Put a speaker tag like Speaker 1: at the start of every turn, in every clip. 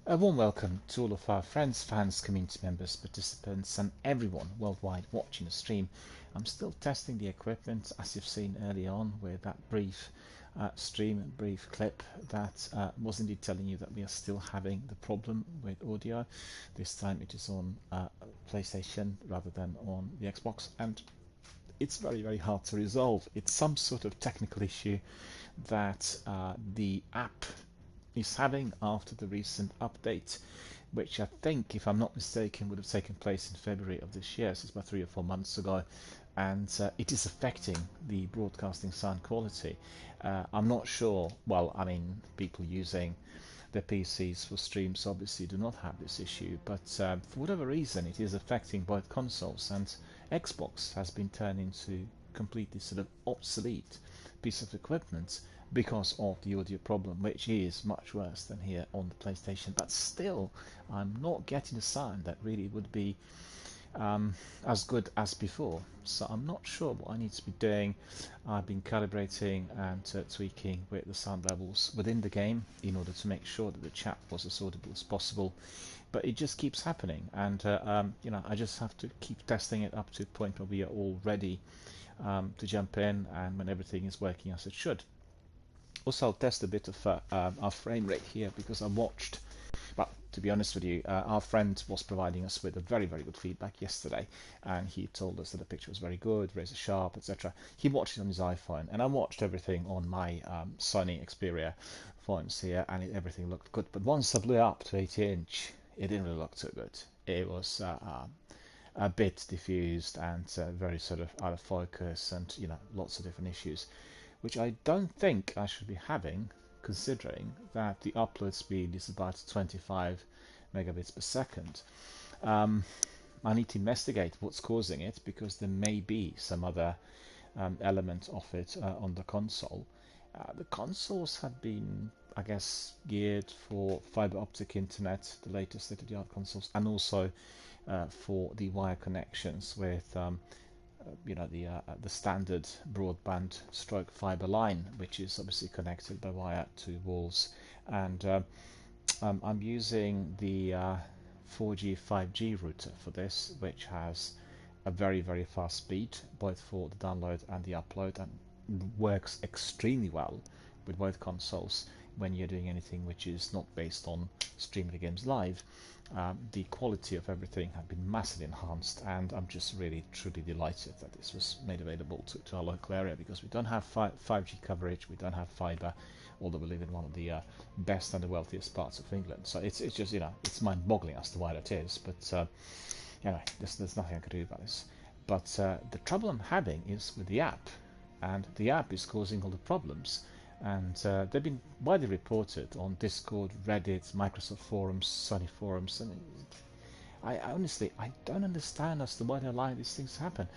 Speaker 1: A warm welcome to all of our friends, fans, community members, participants, and everyone worldwide watching the stream. I'm still testing the equipment, as you've seen early on with that brief brief clip that was indeed telling you that we are still having the problem with audio. This time it is on PlayStation rather than on the Xbox, and it's very hard to resolve. It's some sort of technical issue that the app is having after the recent update, which I think, if I'm not mistaken, would have taken place in February of this year, so it's about 3 or 4 months ago, and it is affecting the broadcasting sound quality. I'm not sure, well, I mean, people using their PCs for streams obviously do not have this issue, but for whatever reason, it is affecting both consoles, and Xbox has been turned into completely sort of obsolete piece of equipment because of the audio problem, which is much worse than here on the PlayStation. But still, I'm not getting a sound that really would be as good as before. So I'm not sure what I need to be doing. I've been calibrating and tweaking with the sound levels within the game in order to make sure that the chat was as audible as possible. But it just keeps happening, and I just have to keep testing it up to a point where we are all ready to jump in, and when everything is working as it should. Also, I'll test a bit of our frame rate here because I watched. Well, to be honest with you, our friend was providing us with a very good feedback yesterday, and he told us that the picture was very good, razor sharp, etc. He watched it on his iPhone, and I watched everything on my Sony Xperia phones here, and everything looked good. But once I blew up to 80-inch, it didn't really look too good. It was a bit diffused and very sort of out of focus, and lots of different issues, which I don't think I should be having, considering that the upload speed is about 25 megabits per second. Um, I need to investigate what's causing it, because there may be some other element of it on the console. The consoles have been, I guess, geared for fiber optic internet, the latest state-of-the-art consoles, and also for the wire connections with the standard broadband stroke fiber line, which is obviously connected by wire to walls. And I'm using the 4G 5G router for this, which has a very fast speed both for the download and the upload, and works extremely well with both consoles when you're doing anything which is not based on streaming the games live. The quality of everything had been massively enhanced, and I'm just really truly delighted that this was made available to our local area, because we don't have 5G coverage, we don't have fiber, although we live in one of the best and the wealthiest parts of England. So it's just it's mind-boggling as to why that is, but there's nothing I can do about this. But the trouble I'm having is with the app, and the app is causing all the problems. And they've been widely reported on Discord, Reddit, Microsoft forums, Sony forums, and I honestly I don't understand as to why they allow these things to happen.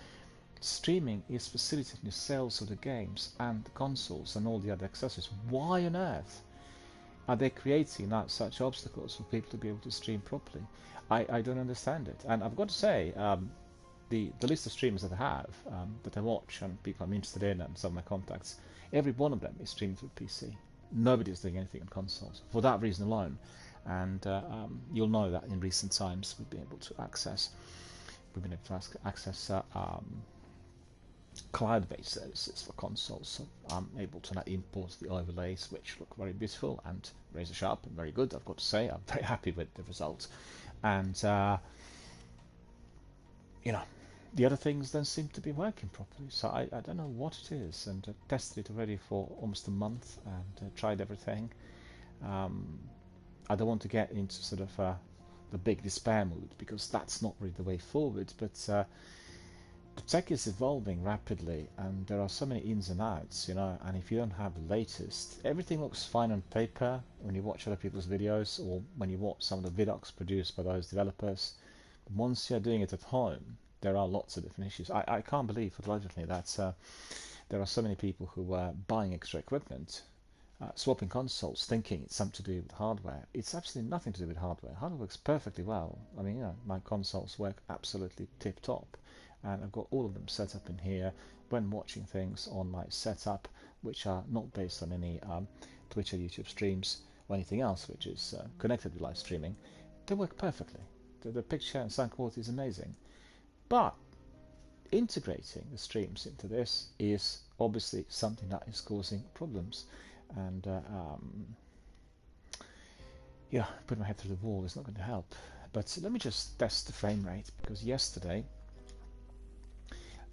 Speaker 1: Streaming is facilitating the sales of the games and the consoles and all the other accessories. Why on earth are they creating such obstacles for people to be able to stream properly? I don't understand it. And I've got to say, the list of streamers that I have, that I watch and people I'm interested in, and some of my contacts, every one of them is streaming through PC. Nobody's doing anything on consoles for that reason alone. And you'll know that in recent times we've been able to access cloud-based services for consoles. So I'm able to now import the overlays, which look very beautiful and razor sharp and very good. I've got to say, I'm very happy with the result. And the other things don't seem to be working properly. So I don't know what it is, and I've tested it already for almost a month and tried everything. Um, I don't want to get into sort of the big despair mood, because that's not really the way forward. But the tech is evolving rapidly, and there are so many ins and outs, and if you don't have the latest, everything looks fine on paper when you watch other people's videos, or when you watch some of the vidocs produced by those developers. Once you're doing it at home, there are lots of different issues. I can't believe for the life of me that there are so many people who are buying extra equipment, swapping consoles, thinking it's something to do with hardware. It's absolutely nothing to do with hardware. Hardware works perfectly well. I mean, my consoles work absolutely tip top, and I've got all of them set up in here when watching things on my setup, which are not based on any Twitch or YouTube streams. or anything else which is connected with live streaming, they work perfectly. The picture and sound quality is amazing. But integrating the streams into this is obviously something that is causing problems. And yeah, putting my head through the wall is not going to help. But let me just test the frame rate, because yesterday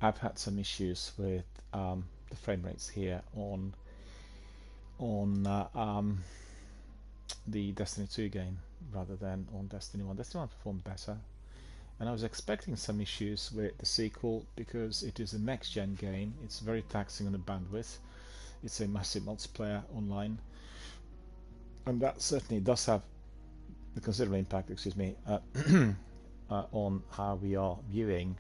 Speaker 1: I've had some issues with the frame rates here on the Destiny 2 game rather than on Destiny 1. Destiny 1 performed better, and I was expecting some issues with the sequel because it is a next-gen game. It's very taxing on the bandwidth. It's a massive multiplayer online, and that certainly does have a considerable impact, on how we are viewing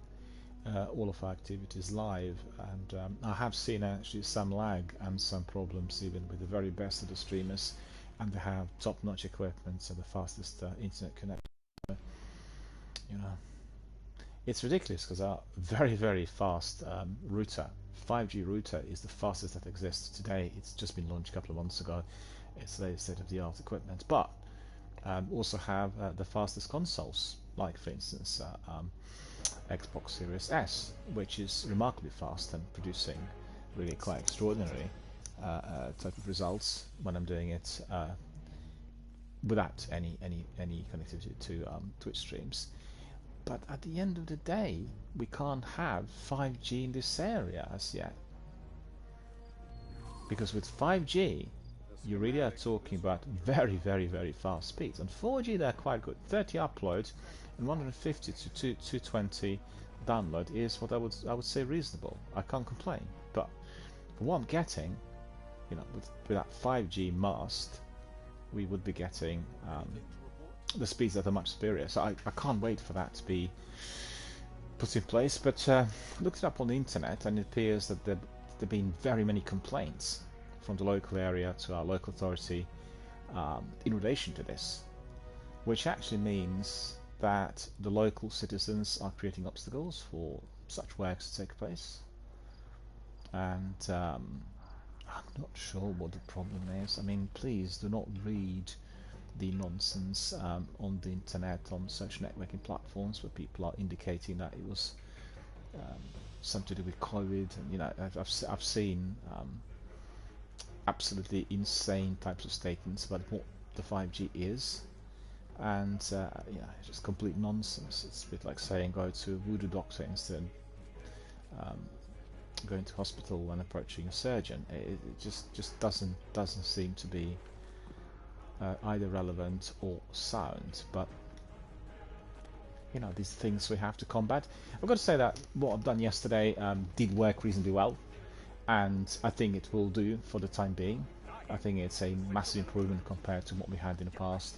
Speaker 1: all of our activities live. And I have seen actually some lag and some problems even with the very best of the streamers, and they have top-notch equipment and the fastest internet connection. You know, it's ridiculous because our very fast router, 5G router, is the fastest that exists today. It's just been launched a couple of months ago. It's the latest state-of-the-art equipment, but also have the fastest consoles, like for instance Xbox Series S, which is remarkably fast and producing really quite extraordinary type of results when I'm doing it without any connectivity to Twitch streams. But at the end of the day, we can't have 5G in this area as yet, because with 5G you really are talking about very fast speeds. On 4G they're quite good. 30 upload and 150 to 220 download is what I would say reasonable. I can't complain. But for what I'm getting, you know, with that 5G mast, we would be getting the speeds that are much superior. So I can't wait for that to be put in place. But looked it up on the internet, and it appears that there have been very many complaints from the local area to our local authority in relation to this, which actually means that the local citizens are creating obstacles for such works to take place. And I'm not sure what the problem is. I mean, please do not read the nonsense on the internet, on social networking platforms, where people are indicating that it was something to do with COVID. And you know, I've seen absolutely insane types of statements about what the 5G is, and yeah, it's just complete nonsense. It's a bit like saying go to a voodoo doctor instead of going to hospital when approaching a surgeon. It just doesn't seem to be either relevant or sound. But you know, these things we have to combat. I've got to say that what I've done yesterday did work reasonably well, and I think it will do for the time being. I think it's a massive improvement compared to what we had in the past,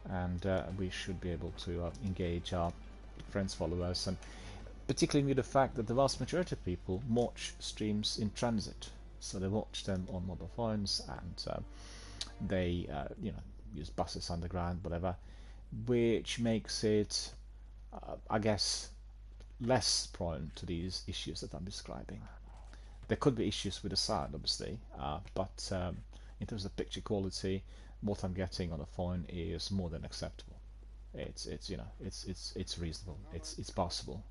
Speaker 1: and we should be able to engage our friends, followers, and particularly with the fact that the vast majority of people watch streams in transit. So they watch them on mobile phones, and they you know, use buses, underground, whatever, which makes it I guess less prone to these issues that I'm describing. There could be issues with the sound, obviously, but in terms of picture quality, what I'm getting on the phone is more than acceptable. It's you know, it's reasonable. It's possible.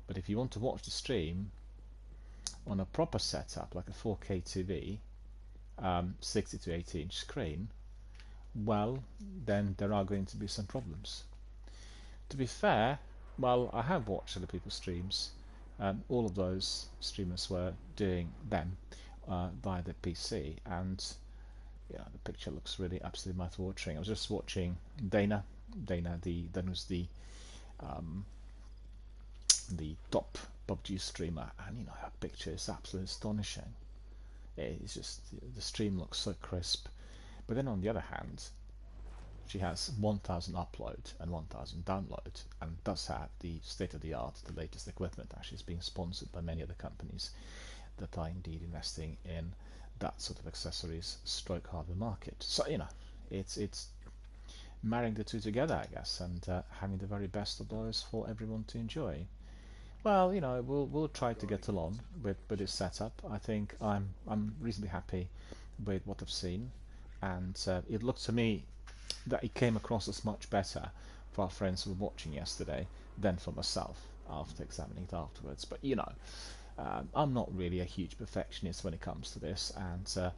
Speaker 1: But if you want to watch the stream on a proper setup, like a 4K TV, 60 to 80-inch screen, well, then there are going to be some problems. To be fair, well, I have watched other people's streams. All of those streamers were doing them via the PC, and yeah, the picture looks really absolutely mouth-watering. I was just watching Dana, then was the top PUBG streamer, and you know, her picture is absolutely astonishing. It's just, the stream looks so crisp. But then on the other hand, she has 1000 upload and 1000 download, and does have the state-of-the-art, the latest equipment. Actually, is being sponsored by many other companies that are indeed investing in that sort of accessories stroke hardware market. So you know, it's marrying the two together, I guess, and having the very best of those for everyone to enjoy. Well, you know, we'll try to get along with this setup. I think I'm reasonably happy with what I've seen, and it looked to me that it came across as much better for our friends who were watching yesterday than for myself after examining it afterwards. But I'm not really a huge perfectionist when it comes to this, and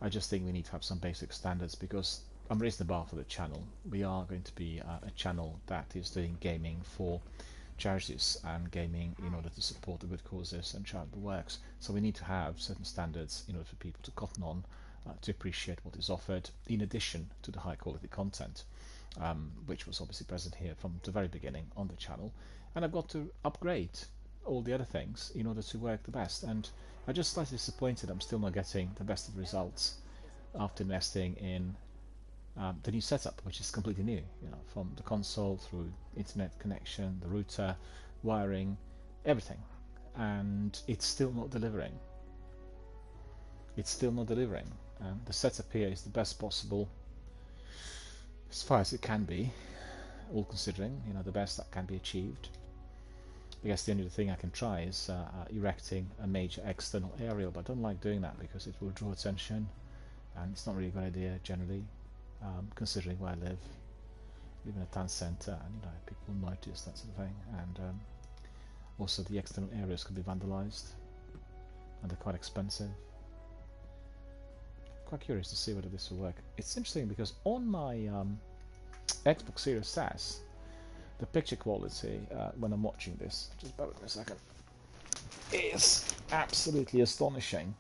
Speaker 1: I just think we need to have some basic standards, because I'm raising the bar for the channel. We are going to be a channel that is doing gaming for charities and gaming in order to support the good causes and charitable works. So we need to have certain standards in order for people to cotton on, to appreciate what is offered, in addition to the high quality content, which was obviously present here from the very beginning on the channel. And I've got to upgrade all the other things in order to work the best. And I'm just slightly disappointed I'm still not getting the best of results after investing in the new setup, which is completely new, from the console through internet connection, the router, wiring, everything, and it's still not delivering. It's still not delivering. The setup here is the best possible as far as it can be, all considering, the best that can be achieved. I guess the only thing I can try is erecting a major external aerial, but I don't like doing that because it will draw attention, and it's not really a good idea generally. Considering where I live in a town centre, and people notice that sort of thing, and also the external areas could be vandalised, and they're quite expensive. Quite curious to see whether this will work. It's interesting because on my Xbox Series S, the picture quality when I'm watching this, just bear with me a second, is absolutely astonishing.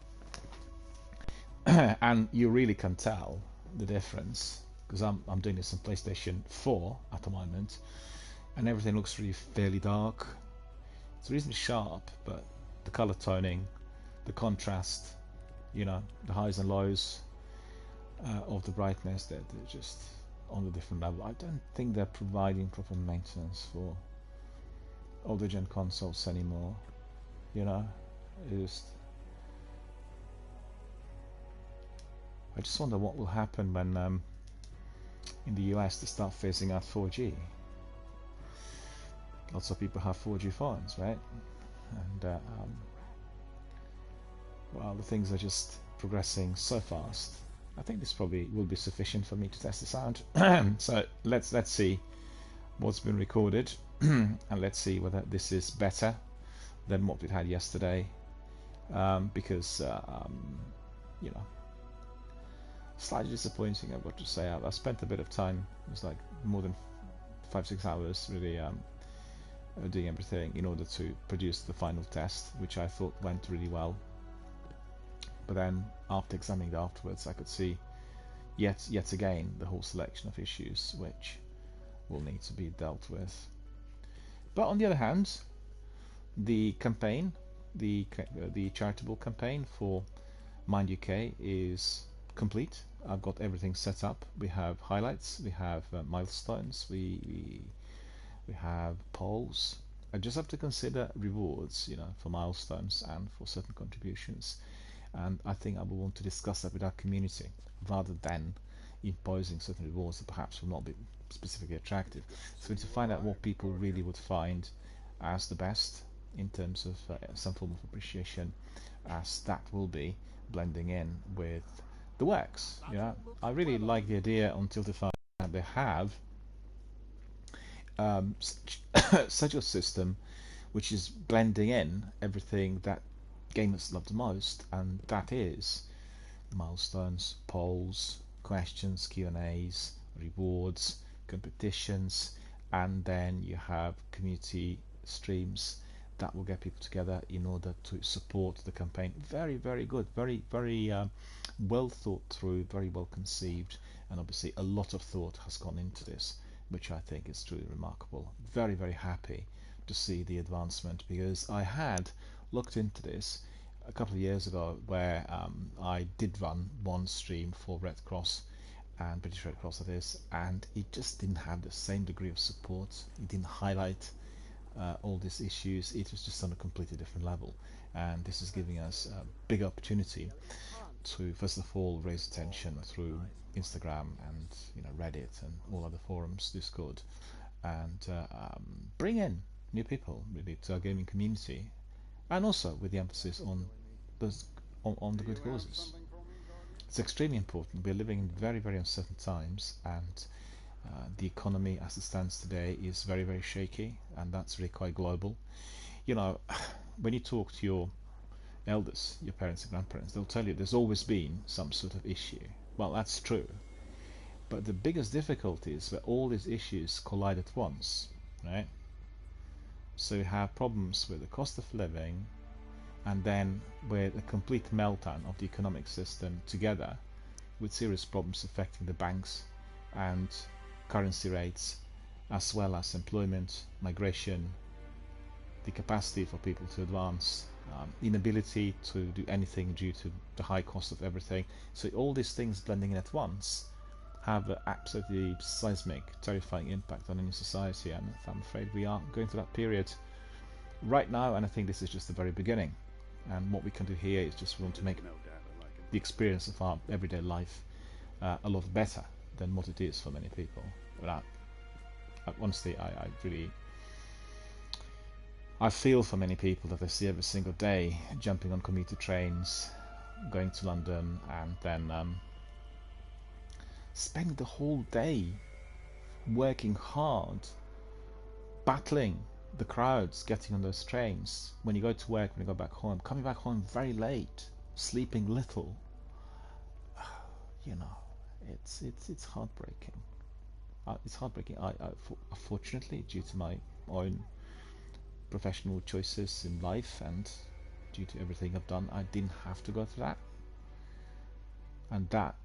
Speaker 1: And you really can tell the difference, because I'm doing this on PlayStation 4 at the moment, and everything looks really fairly dark. It's reasonably sharp, but the color toning, the contrast, the highs and lows of the brightness, they're just on a different level. I don't think they're providing proper maintenance for older gen consoles anymore. I just wonder what will happen when in the US they start phasing out 4G. Lots of people have 4G phones, right? And well, the things are just progressing so fast. I think this probably will be sufficient for me to test this out. So let's see what's been recorded, and let's see whether this is better than what we had yesterday. Because slightly disappointing, I've got to say. I spent a bit of time, it was like more than 5-6 hours really doing everything in order to produce the final test, which I thought went really well. But then after examining it afterwards, I could see yet again the whole selection of issues which will need to be dealt with. But on the other hand, the campaign, the charitable campaign for Mind UK is complete. I've got everything set up. We have highlights, we have milestones, we have polls. I just have to consider rewards, for milestones and for certain contributions. And I think I will want to discuss that with our community rather than imposing certain rewards that perhaps will not be specifically attractive. So to find out what people really would find as the best in terms of some form of appreciation, as that will be blending in with the works. I really like the idea on Tiltify that they have such a system which is blending in everything that gamers love the most, and that is milestones, polls, questions, Q&As, rewards, competitions, and then you have community streams that will get people together in order to support the campaign. Very, very good, very, very well thought through, very well conceived, and obviously a lot of thought has gone into this, which I think is truly remarkable. Very, very happy to see the advancement, because I had looked into this a couple of years ago where I did run one stream for Red Cross and British Red Cross, that is, and it just didn't have the same degree of support. It didn't highlight all these issues. It was just on a completely different level, and this is giving us a big opportunity to first of all raise attention through Instagram and Reddit and all other forums, Discord, and bring in new people really to our gaming community, and also with the emphasis on the good causes. It's extremely important. We're living in very, very uncertain times, and the economy as it stands today is very, very shaky, and that's really quite global. You know, when you talk to your elders, your parents and grandparents, they'll tell you there's always been some sort of issue. Well, that's true. But the biggest difficulty is where all these issues collide at once, right? So you have problems with the cost of living, and then with a complete meltdown of the economic system together with serious problems affecting the banks and currency rates, as well as employment, migration, the capacity for people to advance, inability to do anything due to the high cost of everything. So all these things blending in at once have an absolutely seismic, terrifying impact on any society, and I'm afraid we are going through that period right now, and I think this is just the very beginning. And what we can do here is just we want to make the experience of our everyday life a lot better than what it is for many people. But honestly, I feel for many people that I see every single day jumping on commuter trains, going to London, and then spending the whole day working hard, battling the crowds, getting on those trains. When you go to work, when you go back home, coming back home very late, sleeping little. You know, it's heartbreaking. It's heartbreaking. Fortunately, due to my own professional choices in life and due to everything I've done, I didn't have to go through that. And that,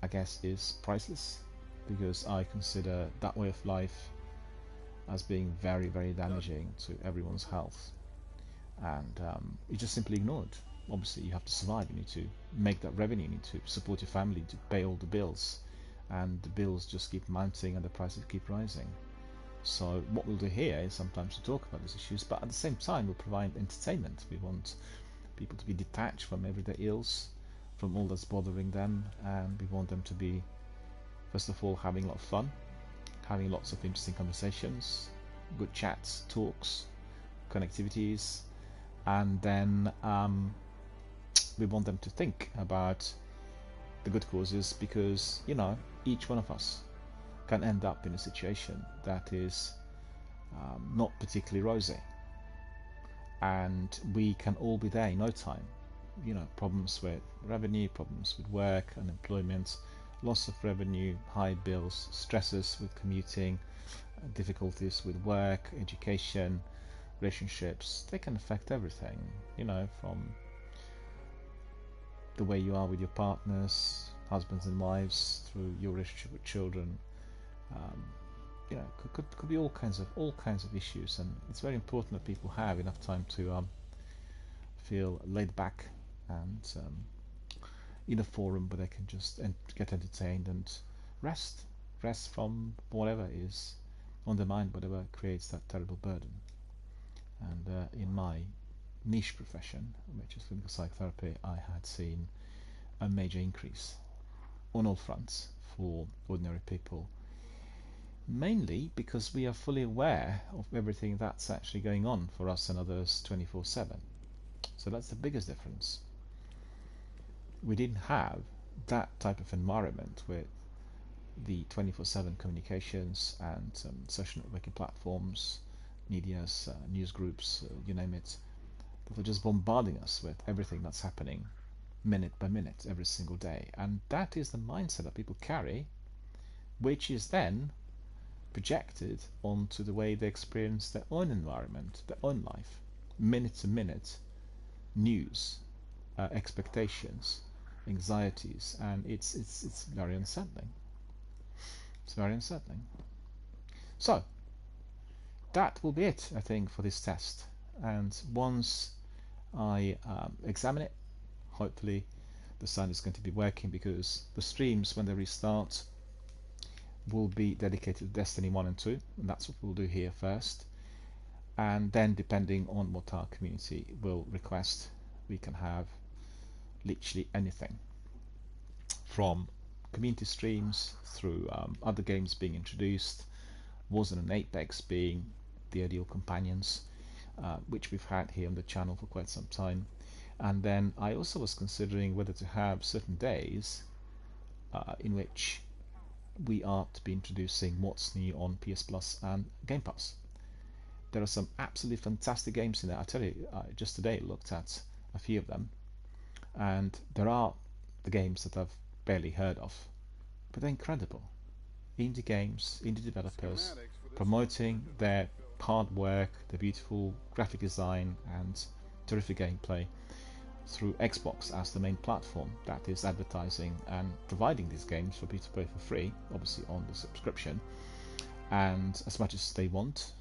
Speaker 1: I guess, is priceless, because I consider that way of life as being very, very damaging to everyone's health. And it's just simply ignored. Obviously, you have to survive. You need to make that revenue. You need to support your family, to pay all the bills. And the bills just keep mounting and the prices keep rising. So what we'll do here is sometimes to talk about these issues, but at the same time we'll provide entertainment. We want people to be detached from everyday ills, from all that's bothering them, and we want them to be, first of all, having a lot of fun, having lots of interesting conversations, good chats, talks, connectivities, and then we want them to think about the good causes, because, you know, each one of us can end up in a situation that is not particularly rosy, and we can all be there in no time. You know, problems with revenue, problems with work, unemployment, loss of revenue, high bills, stresses with commuting, difficulties with work, education, relationships. They can affect everything, you know, from the way you are with your partners, husbands and wives, through your relationship with children. You know, could be all kinds of issues, and it's very important that people have enough time to feel laid back and in a forum where they can just get entertained and rest from whatever is on their mind, whatever creates that terrible burden. And in my niche profession, which is clinical psychotherapy, I had seen a major increase on all fronts for ordinary people, mainly because we are fully aware of everything that's actually going on for us and others 24/7. So that's the biggest difference. We didn't have that type of environment with the 24/7 communications and social networking platforms, medias, news groups, you name it, that are just bombarding us with everything that's happening minute by minute every single day. And that is the mindset that people carry, which is then projected onto the way they experience their own environment, their own life. Minute to minute news, expectations, anxieties, and it's very unsettling. It's very unsettling. So that will be it, I think, for this test. And once I examine it, hopefully the sound is going to be working, because the streams, when they restart, will be dedicated to Destiny 1 and 2, and that's what we'll do here first. And then, depending on what our community will request, we can have literally anything from community streams through other games being introduced, Warzone and Apex being the ideal companions, which we've had here on the channel for quite some time, And then I also was considering whether to have certain days in which we are to be introducing what's new on PS Plus and Game Pass. There are some absolutely fantastic games in there. I tell you, just today looked at a few of them, and there are the games that I've barely heard of, but they're incredible. Indie games, indie developers promoting their hard work, their beautiful graphic design, and terrific gameplay through Xbox as the main platform that is advertising and providing these games for people to play for free, obviously on the subscription, and as much as they want,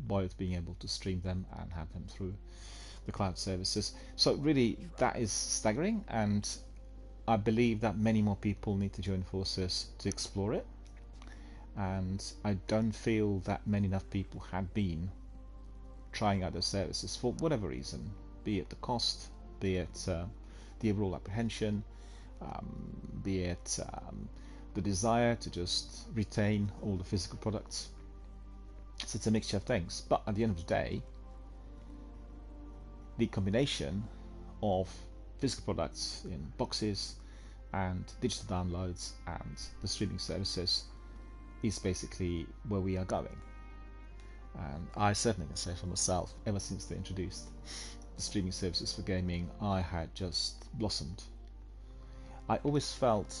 Speaker 1: while being able to stream them and have them through the cloud services. So really, that is staggering, and I believe that many more people need to join forces to explore it. And I don't feel that many enough people have been trying out the services for whatever reason, be it the cost, be it the overall apprehension, be it the desire to just retain all the physical products. So it's a mixture of things. But at the end of the day, the combination of physical products in boxes and digital downloads and the streaming services is basically where we are going. And I certainly can say for myself, ever since they introduced the streaming services for gaming, I had just blossomed. I always felt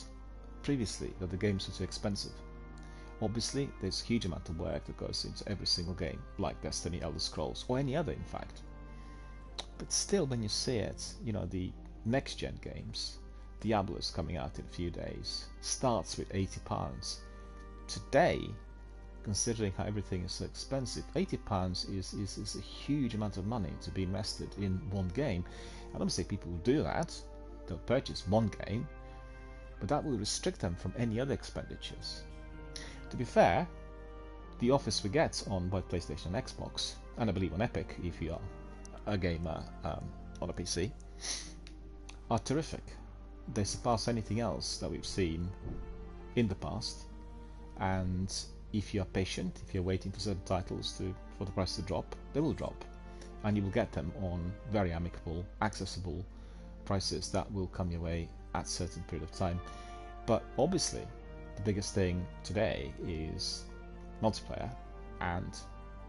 Speaker 1: previously that the games were too expensive. Obviously, there's a huge amount of work that goes into every single game, like Destiny, Elder Scrolls, or any other in fact. But still, when you see it, the next-gen games, Diablo's coming out in a few days, starts with £80. Today, considering how everything is so expensive, £80 is a huge amount of money to be invested in one game. I don't say people will do that, they'll purchase one game, but that will restrict them from any other expenditures. To be fair, the offers we get on both PlayStation and Xbox, and I believe on Epic if you are a gamer on a PC, are terrific. They surpass anything else that we've seen in the past, and if you are patient, if you're waiting for certain titles for the price to drop, they will drop, and you will get them on very amicable, accessible prices that will come your way at a certain period of time. But obviously, the biggest thing today is multiplayer and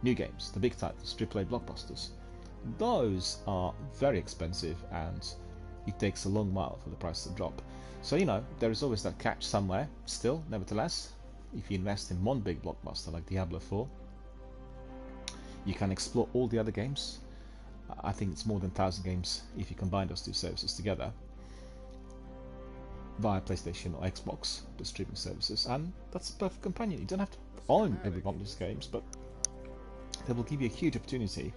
Speaker 1: new games, the big titles, AAA blockbusters. Those are very expensive, and it takes a long while for the price to drop. So there is always that catch somewhere. Still, nevertheless, if you invest in one big blockbuster like Diablo 4, you can explore all the other games. I think it's more than 1,000 games if you combine those two services together via PlayStation or Xbox, the streaming services, and that's a perfect companion. You don't have to own every one of these games, but they will give you a huge opportunity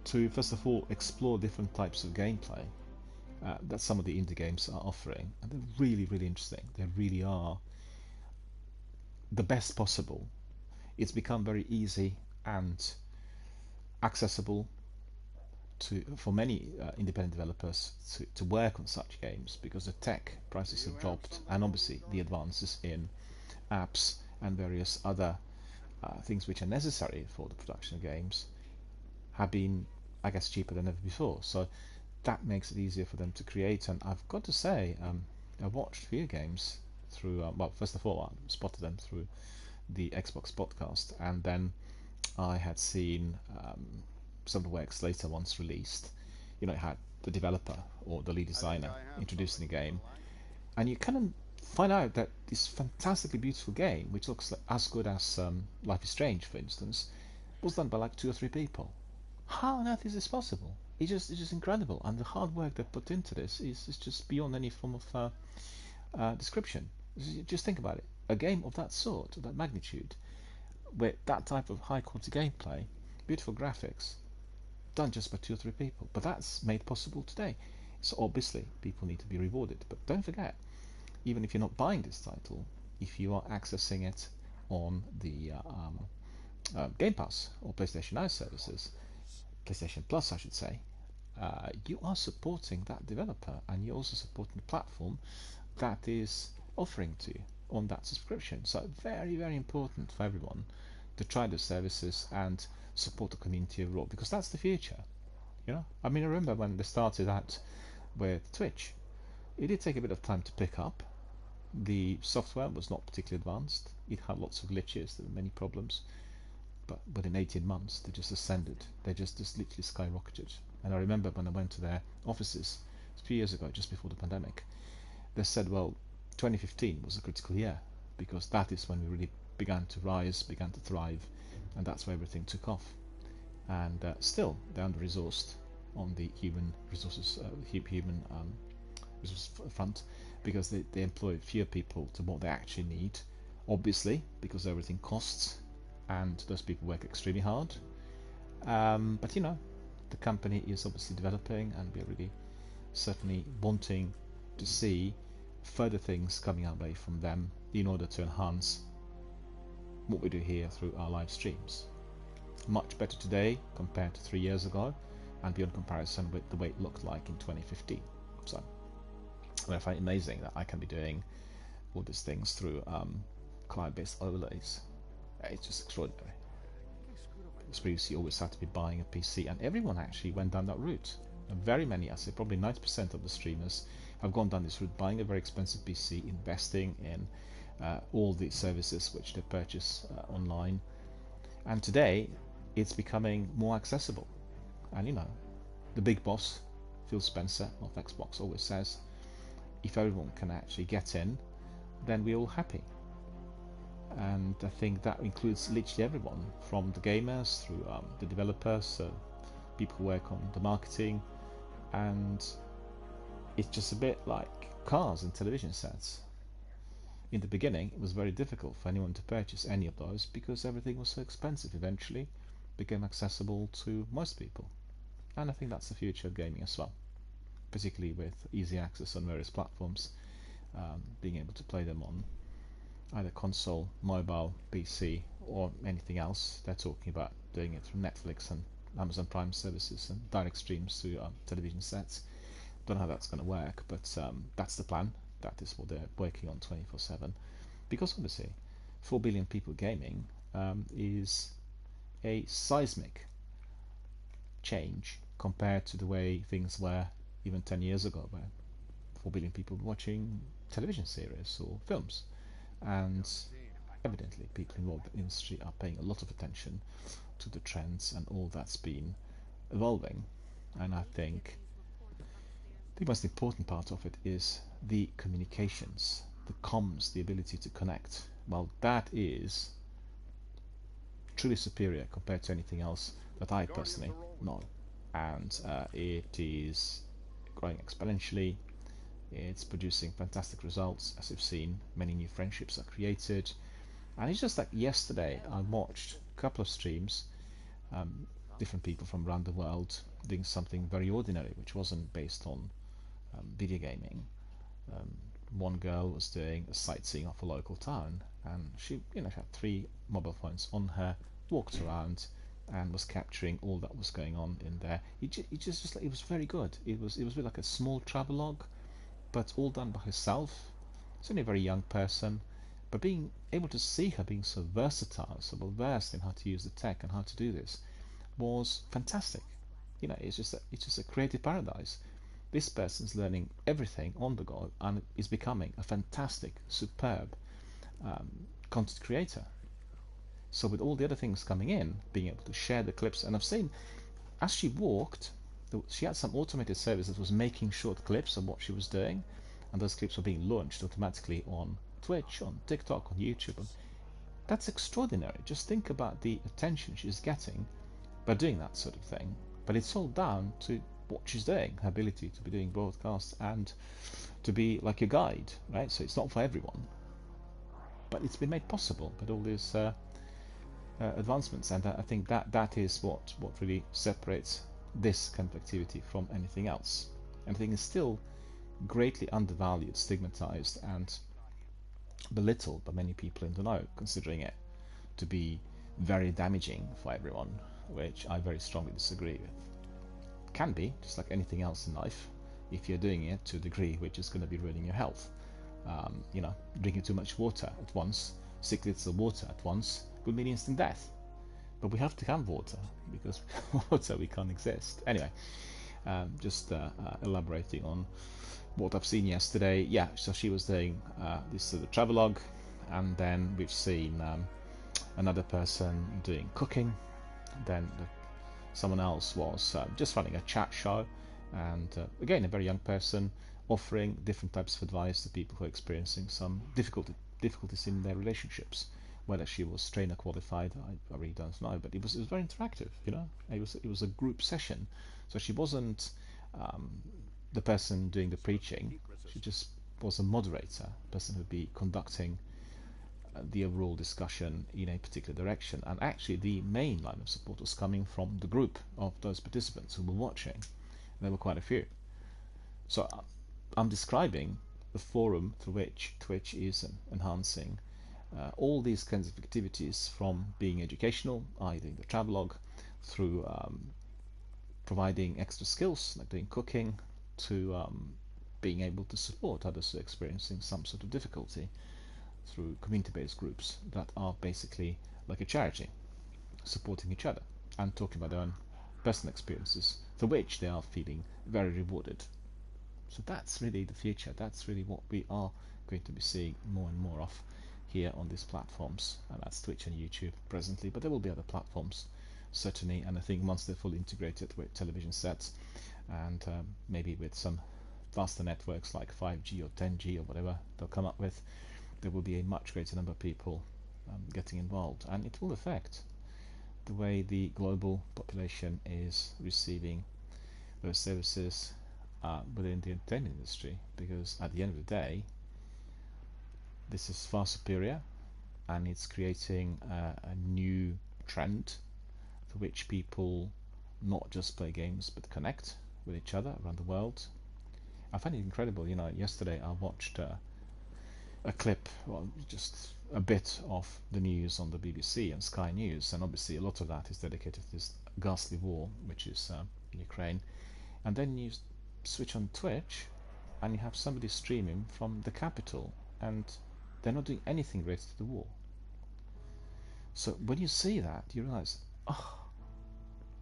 Speaker 1: to, first of all, explore different types of gameplay that some of the indie games are offering, and they're really, really interesting. They really are the best possible. It's become very easy and accessible for many independent developers to work on such games, because the tech prices have dropped, and obviously the advances in apps and various other things which are necessary for the production of games have been, I guess, cheaper than ever before. So that makes it easier for them to create. And I've got to say, I watched a few games through, well, first of all, I spotted them through the Xbox podcast, and then I had seen some of the works later once released. It had the developer or the lead designer introducing the game, and you kind of find out that this fantastically beautiful game, which looks like as good as Life is Strange, for instance, was done by like 2 or 3 people. How on earth is this possible? It's just incredible, and the hard work they put into this is just beyond any form of description. Just think about it. A game of that sort, of that magnitude, with that type of high quality gameplay, beautiful graphics, done just by 2 or 3 people. But that's made possible today. So obviously people need to be rewarded. But don't forget, even if you're not buying this title, if you are accessing it on the Game Pass or PlayStation Now services, PlayStation Plus I should say, you are supporting that developer, and you're also supporting the platform that is offering to you on that subscription. So very, very important for everyone to try the services and support the community overall, because that's the future. You know, I mean, I remember when they started out with Twitch, it did take a bit of time to pick up. The software was not particularly advanced. It had lots of glitches, there were many problems. But within 18 months, they just ascended. They just literally skyrocketed. And I remember when I went to their offices a few years ago, just before the pandemic, they said, well, 2015 was a critical year because that is when we really began to rise, began to thrive, and that's where everything took off. And still, they're under-resourced on the human resources, resource front, because they employ fewer people to what they actually need, obviously, because everything costs, and those people work extremely hard. But you know, the company is obviously developing, and we're really certainly wanting to see further things coming our way from them in order to enhance what we do here through our live streams. Much better today compared to 3 years ago, and beyond comparison with the way it looked like in 2015. So I find it amazing that I can be doing all these things through cloud-based overlays. It's just extraordinary. Because previously you always had to be buying a PC, and everyone actually went down that route. And very many, I say probably 90% of the streamers have gone down this route, buying a very expensive PC, investing in all the services which they purchase online. And today it's becoming more accessible. And you know, the big boss, Phil Spencer of Xbox, always says, if everyone can actually get in, then we're all happy. And I think that includes literally everyone, from the gamers through the developers, people who work on the marketing, and it's just a bit like cars and television sets. In the beginning, it was very difficult for anyone to purchase any of those because everything was so expensive. Eventually, it became accessible to most people, and I think that's the future of gaming as well, particularly with easy access on various platforms, being able to play them on either console, mobile, PC, or anything else. They're talking about doing it through Netflix and Amazon Prime services and direct streams to television sets. Don't know how that's going to work, but that's the plan. That is what they're working on 24/7. Because obviously, 4 billion people gaming is a seismic change compared to the way things were even 10 years ago, where 4 billion people watching television series or films. And evidently, people involved in the industry are paying a lot of attention to the trends and all that's been evolving. And I think the most important part of it is the communications, the comms, the ability to connect. Well, that is truly superior compared to anything else that I personally know. And it is growing exponentially. It's producing fantastic results. As you've seen, many new friendships are created. And it's just like yesterday, I watched a couple of streams, different people from around the world doing something very ordinary, which wasn't based on video gaming. One girl was doing a sightseeing of a local town, and she had 3 mobile phones on her, walked around, and was capturing all that was going on in there. It was very good. It was really like a small travelogue, but all done by herself. She's only a very young person, but being able to see her being so versatile, so well versed in how to use the tech and how to do this, was fantastic. It's just a creative paradise. This person's learning everything on the go and is becoming a fantastic, superb content creator. So with all the other things coming in, being able to share the clips, and I've seen as she walked, she had some automated service that was making short clips of what she was doing, and those clips were being launched automatically on Twitch, on TikTok, on YouTube. And that's extraordinary. Just think about the attention she's getting by doing that sort of thing. But it's all down to what she's doing, her ability to be doing broadcasts and to be like a guide, right? So it's not for everyone, but it's been made possible by all these advancements, and I think that is what really separates this kind of activity from anything else. And I think it's still greatly undervalued, stigmatized, and belittled by many people in the know, considering it to be very damaging for everyone, which I very strongly disagree with. It can be, just like anything else in life, if you're doing it to a degree which is going to be ruining your health. Drinking too much water at once, 6 liters of water at once, could mean instant death. but we have to have water, because without water we can't exist. Anyway, just elaborating on what I've seen yesterday. Yeah, so she was doing this sort of travelogue, and then we've seen another person doing cooking. Then someone else was just running a chat show, and again, a very young person offering different types of advice to people who are experiencing some difficulties in their relationships. Whether she was trainer qualified, I really don't know, but it was very interactive. It was a group session, so she wasn't the person doing the preaching. She just was a moderator, person who'd be conducting the overall discussion in a particular direction. And actually, the main line of support was coming from the group of those participants who were watching. There were quite a few. So I'm describing the forum through which Twitch is enhancing all these kinds of activities, from being educational, i.e. the travelogue, through providing extra skills like doing cooking, to being able to support others who are experiencing some sort of difficulty through community-based groups that are basically like a charity, supporting each other and talking about their own personal experiences, for which they are feeling very rewarded. So that's really the future. That's really what we are going to be seeing more and more of here on these platforms, and that's Twitch and YouTube presently, but there will be other platforms certainly, and I think once they're fully integrated with television sets, and maybe with some faster networks like 5G or 10G or whatever they'll come up with, there will be a much greater number of people getting involved, and it will affect the way the global population is receiving those services within the entertainment industry, because at the end of the day, this is far superior, and it's creating a new trend for which people not just play games but connect with each other around the world. I find it incredible. Yesterday I watched a clip, well, just a bit of the news on the BBC and Sky News, and obviously a lot of that is dedicated to this ghastly war, which is in Ukraine. And then you switch on Twitch, and you have somebody streaming from the capital, and they're not doing anything related to the war. So when you see that, you realize, oh,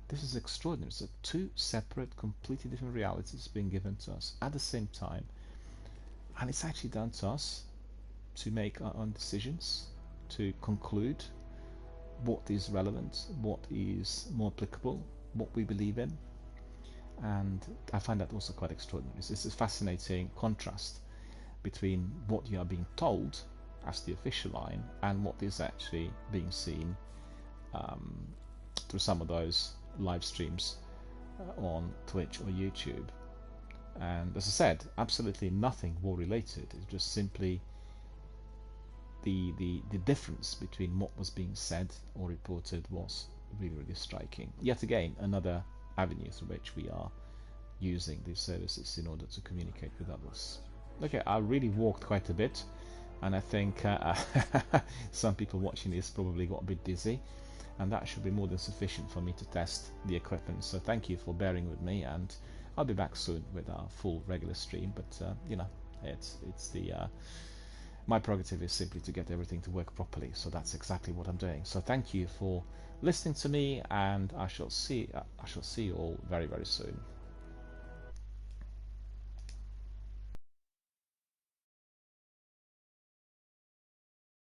Speaker 1: this is extraordinary. So two separate, completely different realities being given to us at the same time, and it's actually down to us to make our own decisions, to conclude what is relevant, what is more applicable, what we believe in. And I find that also quite extraordinary. It's a fascinating contrast between what you are being told as the official line and what is actually being seen through some of those live streams on Twitch or YouTube. And as I said, absolutely nothing war related. It's just simply the difference between what was being said or reported was really, really striking. Yet again, another avenue through which we are using these services in order to communicate with others. Okay, I really walked quite a bit, and I think some people watching this probably got a bit dizzy, and that should be more than sufficient for me to test the equipment. So thank you for bearing with me, and I'll be back soon with our full regular stream. But it's the my prerogative is simply to get everything to work properly, so that's exactly what I'm doing. So thank you for listening to me, and I shall see you all very, very soon.